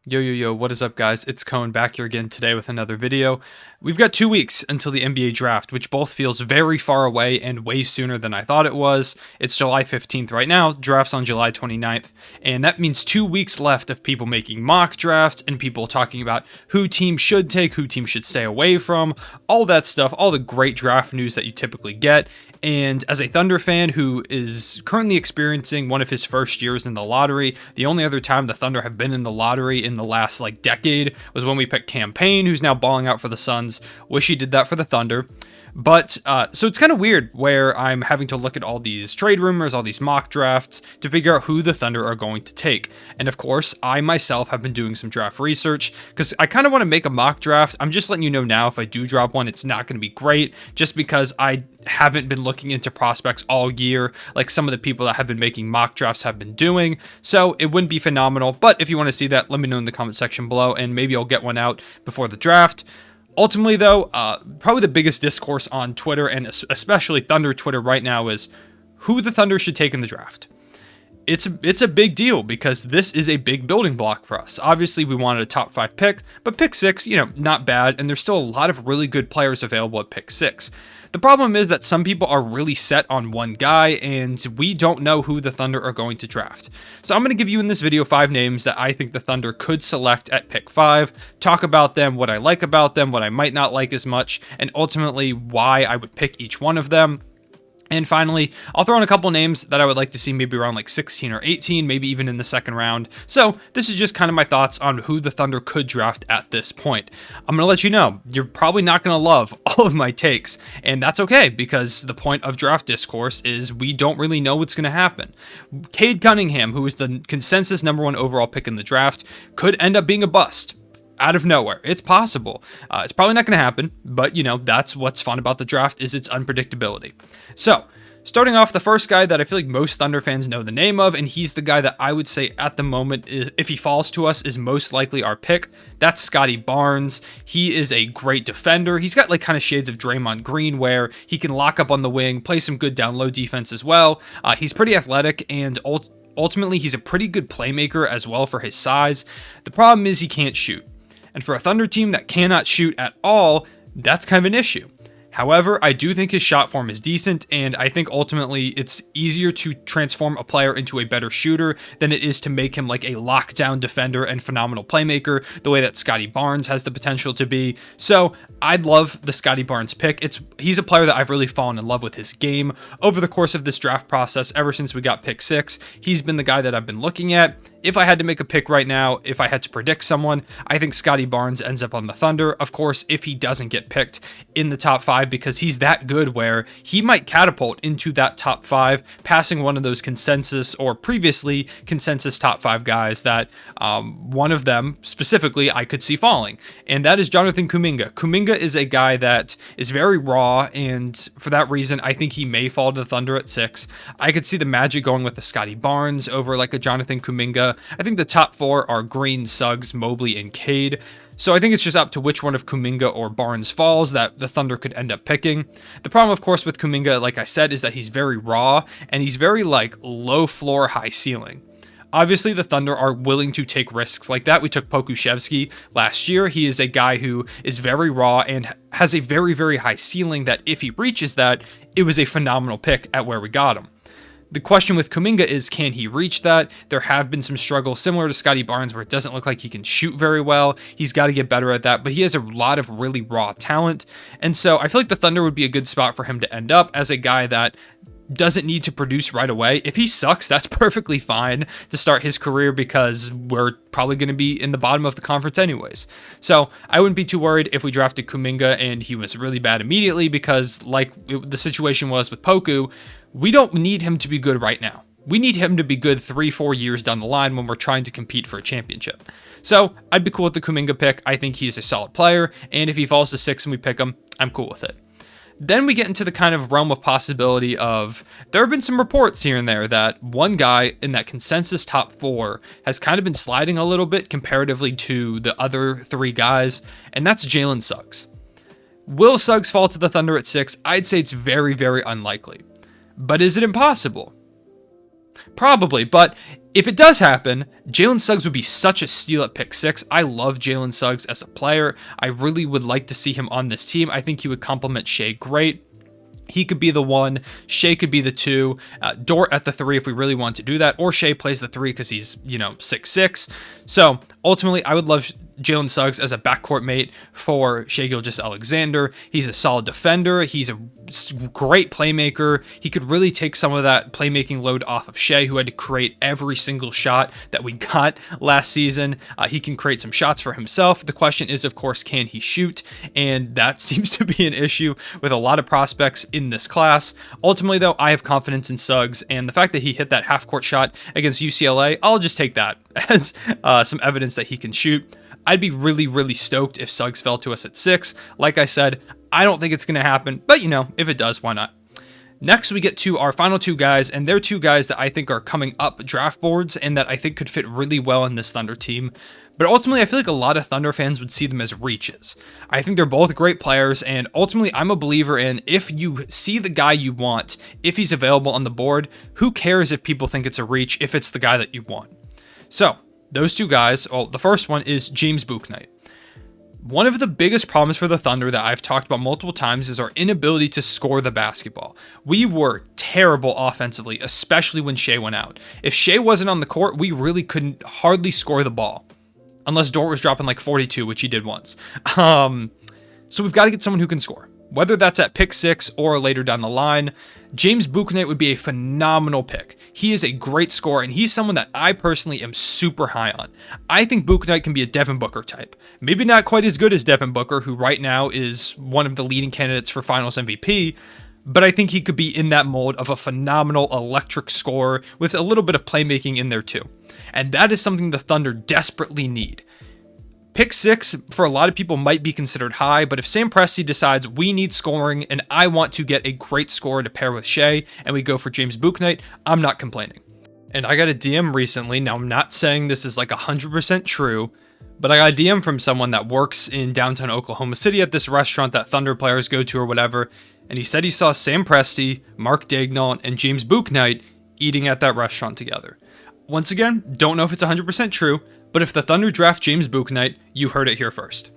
Yo, what is up, guys? It's Cohen back here again today with another video. We've got 2 weeks until the NBA draft, which both feels very far away and way sooner than I thought it was. It's July 15th right now, draft's on July 29th, and that means 2 weeks left of people making mock drafts and people talking about who teams should take, who teams should stay away from, all that stuff, all the great draft news that you typically get. And as a Thunder fan who is currently experiencing one of his first years in the lottery, the only other time the Thunder have been in the lottery in the last decade was when we picked Campaign, who's now balling out for the Suns. Wish he did that for the Thunder. But, so it's kind of weird where I'm having to look at all these trade rumors, all these mock drafts to figure out who the Thunder are going to take. And of course, I myself have been doing some draft research because I kind of want to make a mock draft. I'm just letting you know now, if I do drop one, it's not going to be great just because I haven't been looking into prospects all year like some of the people that have been making mock drafts have been doing. So it wouldn't be phenomenal. But if you want to see that, let me know in the comment section below and maybe I'll get one out before the draft. Ultimately, though, probably the biggest discourse on Twitter, and especially Thunder Twitter right now, is who the Thunder should take in the draft. It's a big deal because this is a big building block for us. Obviously, we wanted a top 5 pick, but pick 6, not bad, and there's still a lot of really good players available at pick 6. The problem is that some people are really set on one guy, and we don't know who the Thunder are going to draft. So I'm going to give you in this video 5 names that I think the Thunder could select at pick 5, talk about them, what I like about them, what I might not like as much, and ultimately why I would pick each one of them. And finally, I'll throw in a couple names that I would like to see maybe around 16 or 18, maybe even in the second round. So this is just kind of my thoughts on who the Thunder could draft at this point. I'm going to let you know, you're probably not going to love all of my takes, and that's okay because the point of draft discourse is we don't really know what's going to happen. Cade Cunningham, who is the consensus #1 overall pick in the draft, could end up being a bust. Out of nowhere. It's possible. It's probably not going to happen, but that's what's fun about the draft is its unpredictability. So, starting off, the first guy that I feel like most Thunder fans know the name of, and he's the guy that I would say at the moment, if he falls to us, is most likely our pick. That's Scottie Barnes. He is a great defender. He's got kind of shades of Draymond Green where he can lock up on the wing, play some good down low defense as well. He's pretty athletic and ultimately he's a pretty good playmaker as well for his size. The problem is he can't shoot. And for a Thunder team that cannot shoot at all, that's kind of an issue. However, I do think his shot form is decent, and I think ultimately it's easier to transform a player into a better shooter than it is to make him a lockdown defender and phenomenal playmaker, the way that Scottie Barnes has the potential to be. So I'd love the Scottie Barnes pick. He's a player that I've really fallen in love with his game over the course of this draft process ever since we got pick 6. He's been the guy that I've been looking at. If I had to make a pick right now, if I had to predict someone, I think Scottie Barnes ends up on the Thunder. Of course, if he doesn't get picked in the top 5, because he's that good where he might catapult into that top 5, passing one of those consensus or previously consensus top 5 guys that one of them specifically I could see falling, and that is Jonathan Kuminga. Kuminga is a guy that is very raw, and for that reason, I think he may fall to the Thunder at 6. I could see the Magic going with a Scottie Barnes over a Jonathan Kuminga. I think the top 4 are Green, Suggs, Mobley, and Cade. So I think it's just up to which one of Kuminga or Barnes falls that the Thunder could end up picking. The problem, of course, with Kuminga, like I said, is that he's very raw and he's very low floor, high ceiling. Obviously, the Thunder are willing to take risks like that. We took Pokusevski last year. He is a guy who is very raw and has a very, very high ceiling that if he reaches that, it was a phenomenal pick at where we got him. The question with Kuminga is, can he reach that? There have been some struggles similar to Scottie Barnes where it doesn't look like he can shoot very well. He's got to get better at that, but he has a lot of really raw talent. And so I feel like the Thunder would be a good spot for him to end up as a guy that doesn't need to produce right away. If he sucks, that's perfectly fine to start his career because we're probably going to be in the bottom of the conference anyways. So I wouldn't be too worried if we drafted Kuminga and he was really bad immediately because the situation was with Poku, we don't need him to be good right now. We need him to be good 3-4 years down the line when we're trying to compete for a championship. So I'd be cool with the Kuminga pick. I think he's a solid player, and if he falls to 6 and we pick him, I'm cool with it. Then we get into the kind of realm of possibility of, there have been some reports here and there that one guy in that consensus top 4 has kind of been sliding a little bit comparatively to the other 3 guys, and that's Jalen Suggs. Will Suggs fall to the Thunder at 6? I'd say it's very, very unlikely. But is it impossible? Probably, but If it does happen, Jalen Suggs would be such a steal at pick 6. I love Jalen Suggs as a player. I really would like to see him on this team. I think he would complement Shea great. He could be the 1, Shea could be the 2, Dort at the 3 if we really want to do that, or Shea plays the 3 because he's, 6'6". So ultimately, I would love Jalen Suggs as a backcourt mate for Shai Gilgeous-Alexander. He's a solid defender. He's a great playmaker. He could really take some of that playmaking load off of Shai, who had to create every single shot that we got last season. He can create some shots for himself. The question is, of course, can he shoot? And that seems to be an issue with a lot of prospects in this class. Ultimately, though, I have confidence in Suggs, and the fact that he hit that half-court shot against UCLA, I'll just take that as some evidence that he can shoot. I'd be really, really stoked if Suggs fell to us at 6. Like I said, I don't think it's going to happen, but if it does, why not? Next, we get to our final 2 guys, and they're 2 guys that I think are coming up draft boards and that I think could fit really well in this Thunder team. But ultimately, I feel like a lot of Thunder fans would see them as reaches. I think they're both great players, and ultimately, I'm a believer in if you see the guy you want, if he's available on the board, who cares if people think it's a reach if it's the guy that you want? So, those 2 guys, the first one is James Bouknight. One of the biggest problems for the Thunder that I've talked about multiple times is our inability to score the basketball. We were terrible offensively, especially when Shai went out. If Shai wasn't on the court, we really couldn't hardly score the ball. Unless Dort was dropping like 42, which he did once. So we've got to get someone who can score. Whether that's at pick 6 or later down the line, James Bouknight would be a phenomenal pick. He is a great scorer, and he's someone that I personally am super high on. I think Bouknight can be a Devin Booker type. Maybe not quite as good as Devin Booker, who right now is one of the leading candidates for Finals MVP, but I think he could be in that mold of a phenomenal electric scorer with a little bit of playmaking in there too. And that is something the Thunder desperately need. Pick 6 for a lot of people might be considered high, but if Sam Presti decides we need scoring and I want to get a great scorer to pair with Shai and we go for James Bouknight, I'm not complaining. And I got a DM recently, now I'm not saying this is like 100% true, but I got a DM from someone that works in downtown Oklahoma City at this restaurant that Thunder players go to or whatever, and he said he saw Sam Presti, Mark Daigneault, and James Bouknight eating at that restaurant together. Once again, don't know if it's 100% true, but if the Thunder draft James Bouknight, you heard it here first.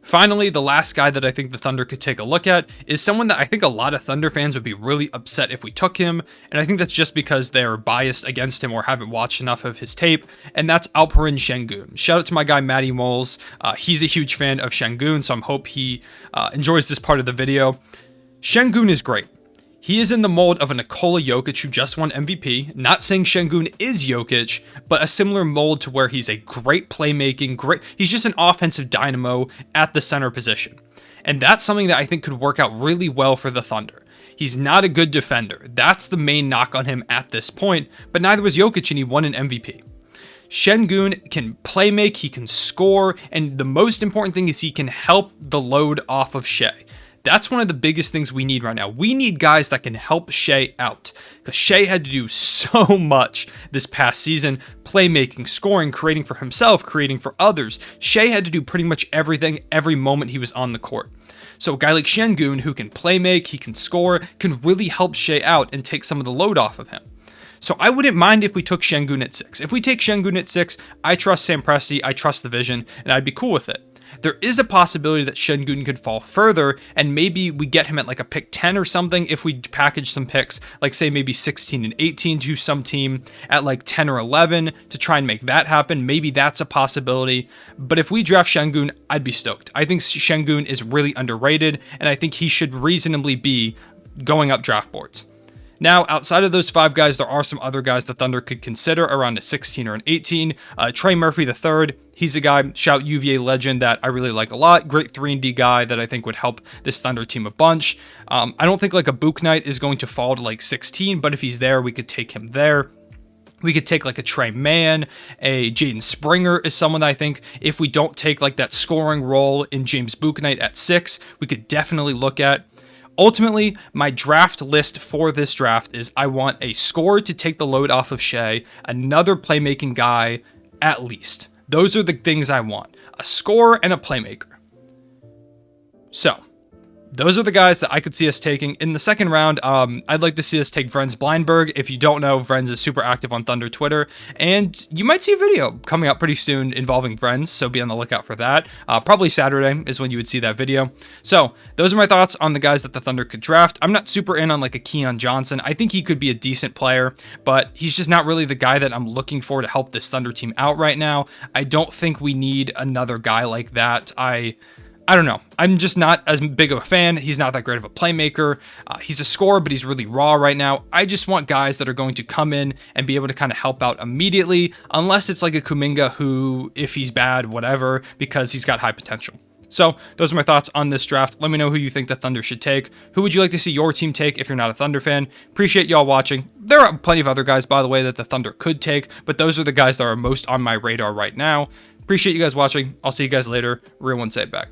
Finally, the last guy that I think the Thunder could take a look at is someone that I think a lot of Thunder fans would be really upset if we took him, and I think that's just because they're biased against him or haven't watched enough of his tape, and that's Alperen Sengun. Shout out to my guy Matty Moles. He's a huge fan of Sengun, so I hope he enjoys this part of the video. Sengun is great. He is in the mold of a Nikola Jokic who just won MVP. Not saying Sengun is Jokic, but a similar mold to where he's a great playmaking, he's just an offensive dynamo at the center position. And that's something that I think could work out really well for the Thunder. He's not a good defender. That's the main knock on him at this point, but neither was Jokic and he won an MVP. Sengun can playmake, he can score, and the most important thing is he can help the load off of Shai. That's one of the biggest things we need right now. We need guys that can help Shai out, because Shai had to do so much this past season, playmaking, scoring, creating for himself, creating for others. Shai had to do pretty much everything every moment he was on the court. So a guy like Sengun who can playmake, he can score, can really help Shai out and take some of the load off of him. So I wouldn't mind if we took Sengun at 6. If we take Sengun at 6, I trust Sam Presti, I trust the vision, and I'd be cool with it. There is a possibility that Sengun could fall further, and maybe we get him at like a pick 10 or something if we package some picks, like say maybe 16 and 18 to some team at like 10 or 11 to try and make that happen. Maybe that's a possibility. But if we draft Sengun, I'd be stoked. I think Sengun is really underrated, and I think he should reasonably be going up draft boards. Now, outside of those 5 guys, there are some other guys the Thunder could consider around a 16 or an 18. Trey Murphy III, he's a guy, shout UVA legend, that I really like a lot. Great 3-and-D guy that I think would help this Thunder team a bunch. I don't think like a Bouknight is going to fall to like 16, but if he's there, we could take him there. We could take like a Trey Mann, a Jaden Springer is someone that I think if we don't take like that scoring role in James Bouknight at 6, we could definitely look at. Ultimately, my draft list for this draft is I want a scorer to take the load off of Shai, another playmaking guy at least. Those are the things I want, a scorer and a playmaker. So, those are the guys that I could see us taking in the second round. I'd like to see us take Vrenz Blindberg. If you don't know, Vrenz is super active on Thunder Twitter, and you might see a video coming out pretty soon involving Vrenz, so be on the lookout for that. Probably Saturday is when you would see that video. So those are my thoughts on the guys that the Thunder could draft. I'm not super in on like a Keon Johnson. I think he could be a decent player, but he's just not really the guy that I'm looking for to help this Thunder team out right now. I don't think we need another guy like that. I don't know. I'm just not as big of a fan. He's not that great of a playmaker. He's a scorer, but he's really raw right now. I just want guys that are going to come in and be able to kind of help out immediately, unless it's like a Kuminga who, if he's bad, whatever, because he's got high potential. So those are my thoughts on this draft. Let me know who you think the Thunder should take. Who would you like to see your team take if you're not a Thunder fan? Appreciate y'all watching. There are plenty of other guys, by the way, that the Thunder could take, but those are the guys that are most on my radar right now. Appreciate you guys watching. I'll see you guys later. Real one, say it back.